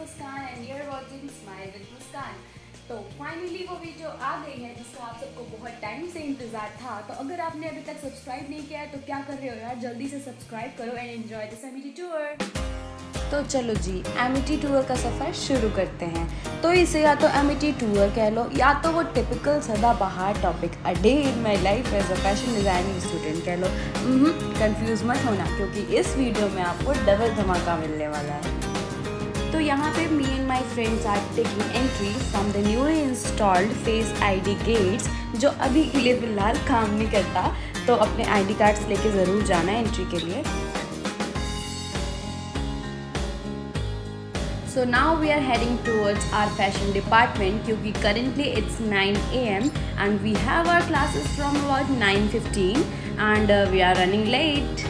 Muskan and your watching smile with Muskan. तो finally वो video आ गई है जिसका आप सबको बहुत टाइम से इंतजार था। तो अगर आपने अभी तक सब्सक्राइब नहीं किया है तो क्या कर रहे हो यार, जल्दी से सब्सक्राइब करो and enjoy this Amity tour. तो चलो जी, एमिटी टूर का सफ़र शुरू करते हैं। तो इसे या तो एमिटी टूर कह लो या तो वो टिपिकल सदाबहार topic a day in my life as a fashion designing student कह लो। कंफ्यूज मत होना क्योंकि इस वीडियो में आपको डबल धमाका मिलने वाला है। तो यहाँ पे me and my friends are taking entry from the newly installed face ID gates, जो अभी के लिए फ़िलहाल काम नहीं करता। तो अपने आईडी कार्ड्स लेके ज़रूर जाना है एंट्री के लिए। So now we are heading towards our fashion department क्योंकि currently it's 9 AM and we have our classes from about 9:15 and we are running late.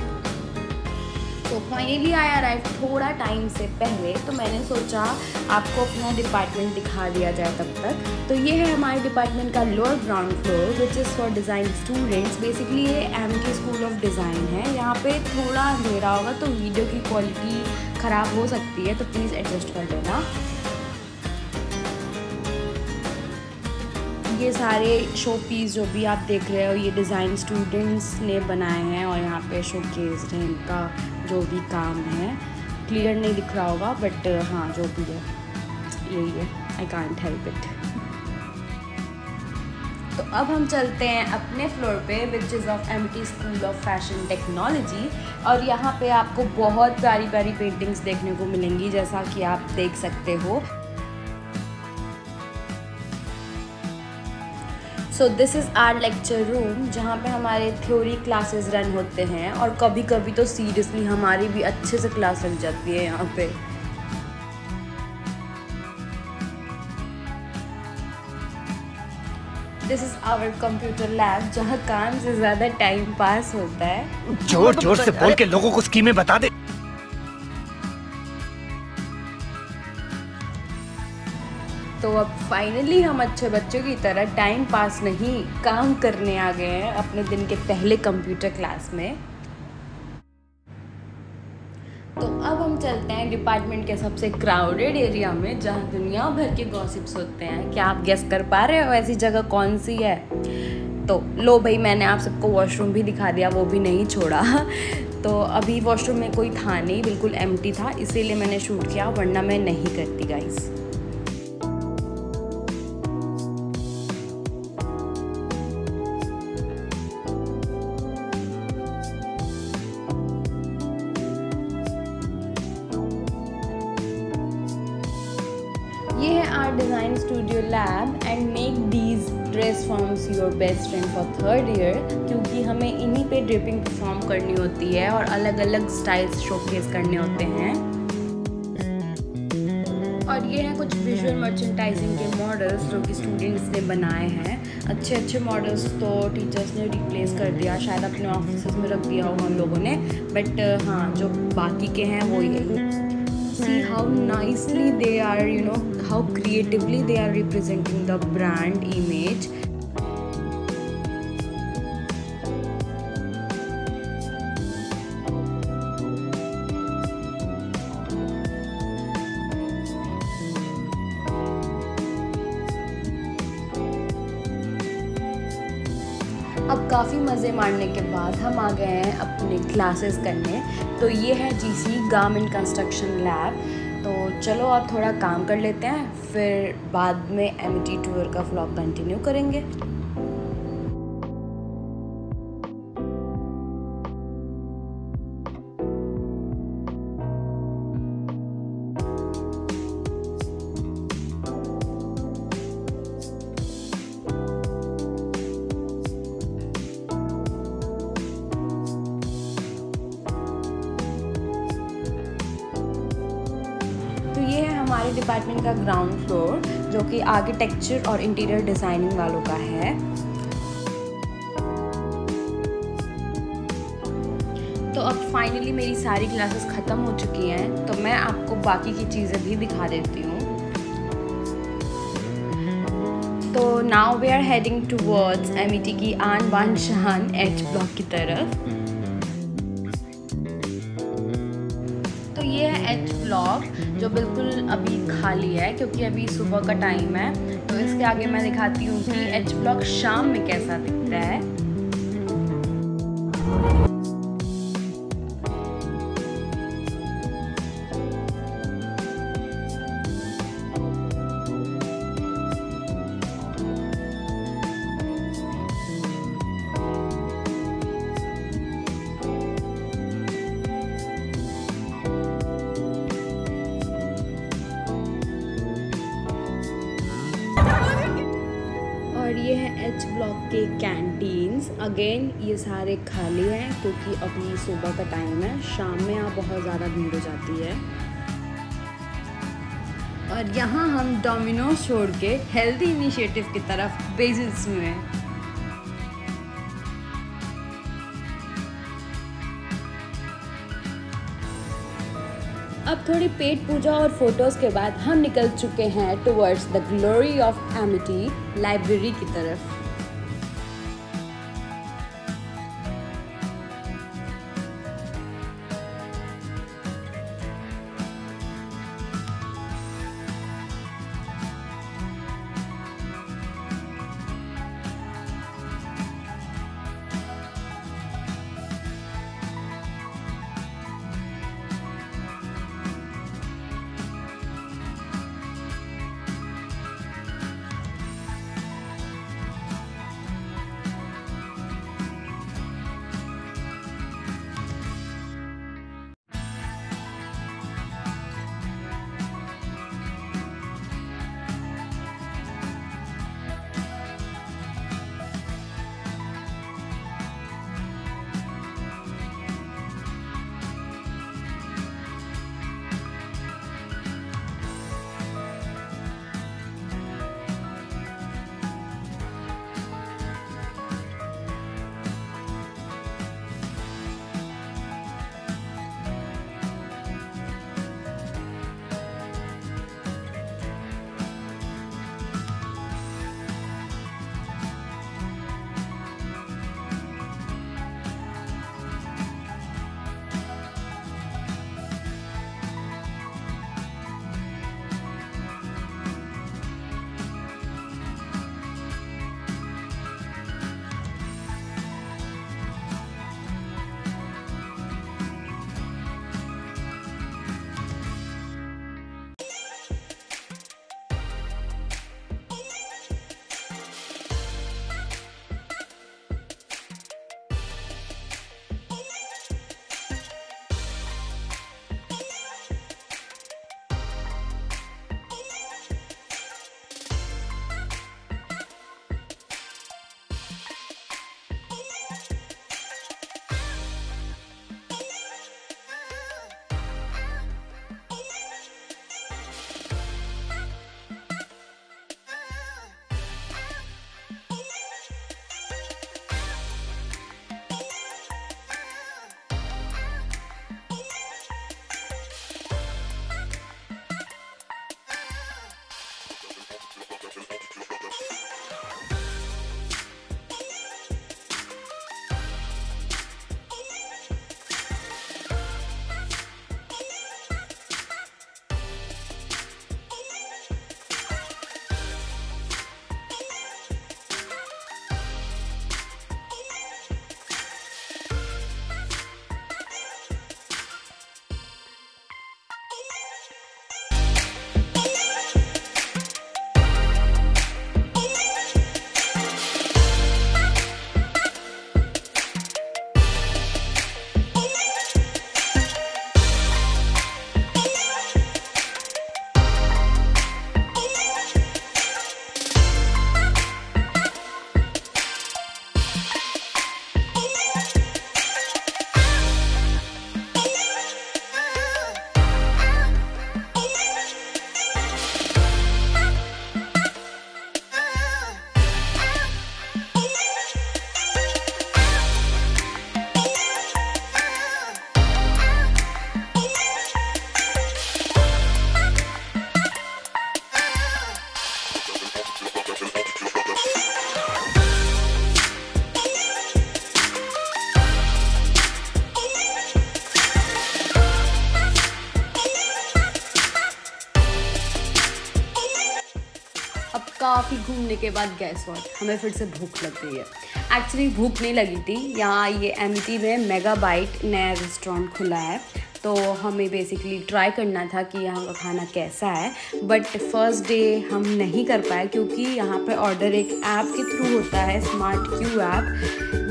तो फाइनली आई अराइव थोड़ा टाइम से पहले, तो मैंने सोचा आपको अपना डिपार्टमेंट दिखा दिया जाए तब तक। तो ये है हमारे डिपार्टमेंट का lower ground floor which is for design students. Basically ये एमिटी स्कूल ऑफ डिज़ाइन है। यहाँ पे थोड़ा अंधेरा होगा तो वीडियो की क्वालिटी ख़राब हो सकती है, तो प्लीज़ एडजस्ट कर लेना। ये सारे शो पीस जो भी आप देख रहे हो ये डिज़ाइन स्टूडेंट्स ने बनाए हैं और यहाँ पे शोकेस है इनका जो भी काम है। क्लियर नहीं दिख रहा होगा बट हाँ जो भी है यही है, आई कांट हेल्प इट। तो अब हम चलते हैं अपने फ्लोर पे which is of Amity school of fashion technology और यहाँ पे आपको बहुत प्यारी प्यारी पेंटिंग्स देखने को मिलेंगी जैसा कि आप देख सकते हो। So this is our lecture room जहाँ पे हमारे थ्योरी क्लासेस रन होते हैं और कभी कभी तो सीरियसली हमारी भी अच्छे से क्लास लग जाती है यहाँ पे। This is our computer lab जहाँ काम से ज़्यादा टाइम पास होता है। जोर जोर से बोल के लोगों को स्कीमें बता दे। तो अब फाइनली हम अच्छे बच्चों की तरह टाइम पास नहीं काम करने आ गए हैं अपने दिन के पहले कंप्यूटर क्लास में। तो अब हम चलते हैं डिपार्टमेंट के सबसे क्राउडेड एरिया में जहाँ दुनिया भर के गॉसिप्स होते हैं। क्या आप गेस कर पा रहे हो ऐसी जगह कौन सी है? तो लो भाई, मैंने आप सबको वॉशरूम भी दिखा दिया, वो भी नहीं छोड़ा। तो अभी वॉशरूम में कोई था नहीं, बिल्कुल एम्प्टी था, इसीलिए मैंने शूट किया, वरना मैं नहीं करती गाइस। ये है our design studio lab and make these dress forms your best friend for third year, क्योंकि हमें इन्हीं पे ड्रिपिंग परफॉर्म करनी होती है और अलग अलग स्टाइल्स शोकेस करने होते हैं। और ये हैं कुछ विजुअल मर्चेंटाइजिंग के मॉडल्स जो कि स्टूडेंट्स ने बनाए हैं। अच्छे अच्छे मॉडल्स तो टीचर्स ने रिप्लेस कर दिया, शायद अपने ऑफिस में रख दिया होगा हम लोगों ने, बट हाँ जो बाकी के हैं वो यही। See how nicely they are, you know, how creatively they are representing the brand image. अब काफ़ी मज़े मारने के बाद हम आ गए हैं अपने क्लासेस करने। तो ये है जीसी गारमेंट कंस्ट्रक्शन लैब। तो चलो अब थोड़ा काम कर लेते हैं, फिर बाद में एमिटी टूर का व्लॉग कंटिन्यू करेंगे। ये है हमारे डिपार्टमेंट का ग्राउंड फ्लोर जो कि आर्किटेक्चर और इंटीरियर डिज़ाइनिंग वालों का है। तो अब फाइनली मेरी सारी क्लासेस ख़त्म हो चुकी हैं, तो मैं आपको बाकी की चीज़ें भी दिखा देती हूँ। तो now we are heading towards Amity की आन बान शान एच ब्लॉक की तरफ। तो ये है एच ब्लॉक जो बिल्कुल अभी खाली है क्योंकि अभी सुबह का टाइम है। तो इसके आगे मैं दिखाती हूँ कि एच ब्लॉक शाम में कैसा दिखता है। और ये है एच ब्लॉक के कैंटीन्स। अगेन ये सारे खाली हैं क्योंकि अभी सुबह का टाइम है, शाम में यहाँ बहुत ज़्यादा भीड़ हो जाती है। और यहाँ हम डोमिनोज छोड़ के हेल्दी इनिशिएटिव की तरफ बेसिस में हैं। अब थोड़ी पेट पूजा और फोटोज़ के बाद हम निकल चुके हैं towards the glory of Amity library की तरफ। काफ़ी घूमने के बाद गैस व्हाट, हमें फिर से भूख लग गई है। एक्चुअली भूख नहीं लगी थी, यहाँ ये एमिटी में मेगा बाइट नया रेस्टोरेंट खुला है, तो हमें बेसिकली ट्राई करना था कि यहाँ का खाना कैसा है। बट फर्स्ट डे हम नहीं कर पाए क्योंकि यहाँ पे ऑर्डर एक ऐप के थ्रू होता है, स्मार्ट क्यू ऐप,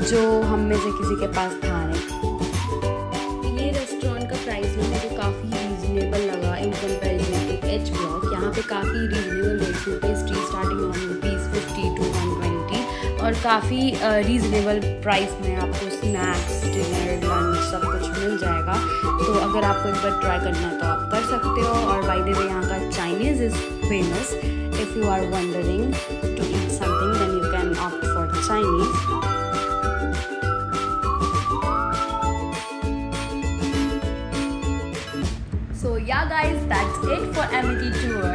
जो हम में से किसी के पास था नहीं। ये रेस्टोरेंट का प्राइस भी मुझे काफ़ी रीजनेबल लगा in comparison to H block. यहाँ पे काफ़ी रीजनेबल रेट्स में पेस्ट्री स्टार्टिंग ऑन ₹50 to 120 और काफ़ी रीजनेबल प्राइस में आपको स्नैक्स, डिनर, लंच सब कुछ मिल जाएगा। तो अगर आपको एक बार ट्राई करना है तो आप कर सकते हो। और बाय द वे यहाँ का Chinese is famous. If you are wondering to eat something then you can opt for Chinese. So yeah guys, that's it for Amity tour.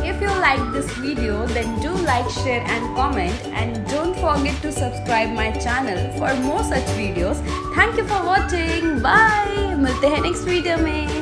If you like this video then do like, share and comment, and don't forget to subscribe my channel for more such videos. Thank you for watching. Bye. मिलते हैं next video में.